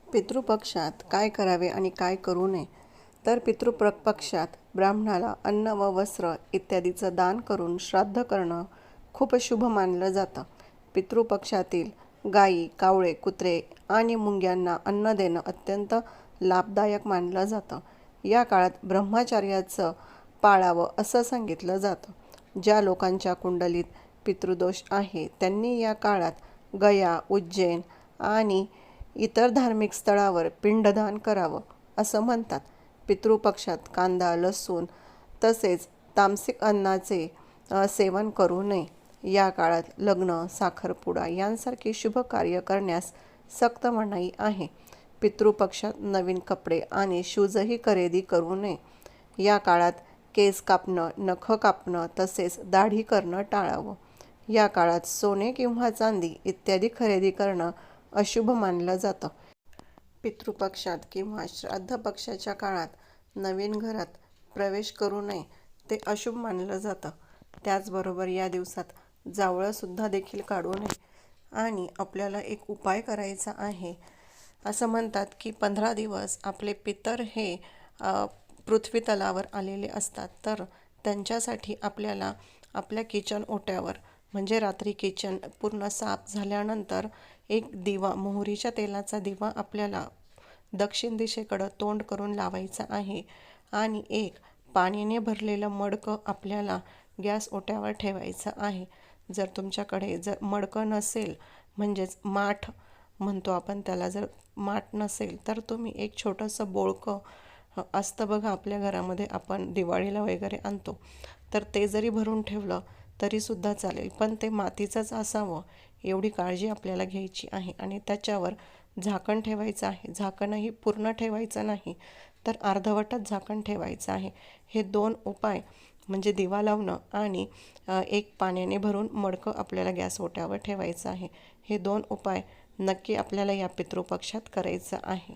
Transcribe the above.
पितृपक्षात काय करावे आणि काय करू नये? तर पितृपक्षात ब्राह्मणाला अन्न व वस्त्र इत्यादीचं दान करून श्राद्ध करणं खूप शुभ मानलं जातं. पितृपक्षातील गायी, कावळे, कुत्रे आणि मुंग्यांना अन्न देणं अत्यंत लाभदायक मानलं जातं. या काळात ब्रह्मचर्याचं पाळावं असं सांगितलं जातं. ज्या लोकांच्या कुंडलीत पितृदोष आहे त्यांनी या काळात गया, उज्जैन आणि इतर धार्मिक स्थळावर पिंडदान करावं असं म्हणतात. पितृपक्षात कांदा, लसूण तसेच तामसिक अन्नाचे सेवन करू नये. या काळात लग्न, साखरपुडा यांसारखी शुभ कार्य करण्यास सक्त मनाई आहे. पितृपक्षात नवीन कपडे आणि शूजही खरेदी करू नये. या काळात केस कापणं, नख कापणं तसेच दाढी करणं टाळावं. या काळात सोने किंवा चांदी इत्यादी खरेदी करणं अशुभ मानलं जातं. पितृपक्षात किंवा श्राद्ध पक्षाच्या काळात नवीन घरात प्रवेश करू नये, ते अशुभ मानलं जातं. त्याचबरोबर या दिवसात जावळंसुद्धा देखील काढू नये. आणि आपल्याला एक उपाय करायचा आहे. असं म्हणतात की 15 दिवस आपले पितर हे पृथ्वी तलावर आलेले असतात, तर त्यांच्यासाठी आपल्याला आपल्या किचन ओट्यावर म्हणजे रात्री किचन पूर्ण साफ झाल्यानंतर एक दिवा, मोहरीच्या तेलाचा दिवा आपल्याला दक्षिण दिशेकडं तोंड करून लावायचा आहे. आणि एक पाण्याने भरलेलं मडकं आपल्याला गॅस ओट्यावर ठेवायचं आहे. जर तुमच्याकडे जर मडकं नसेल, म्हणजेच माठ म्हणतो आपण त्याला, जर माठ नसेल तर तुम्ही एक छोटंसं बोळकं असतं बघा आपल्या घरामध्ये, आपण दिवाळीला वगैरे आणतो, तर ते जरी भरून ठेवलं तरीसुद्धा चालेल, पण ते मातीचंच असावं एवढी काळजी आपल्याला घ्यायची आहे. आणि त्याच्यावर झाकण ठेवायचं आहे. झाकणही पूर्ण ठेवायचं नाही, तर अर्धवटच झाकण ठेवायचं आहे. हे 2 उपाय म्हणजे दिवा लावणं आणि एक पाण्याने भरून मडकं आपल्याला गॅस ओट्यावर ठेवायचं आहे. हे 2 उपाय नक्की आपल्याला या पितृपक्षात करायचं आहे.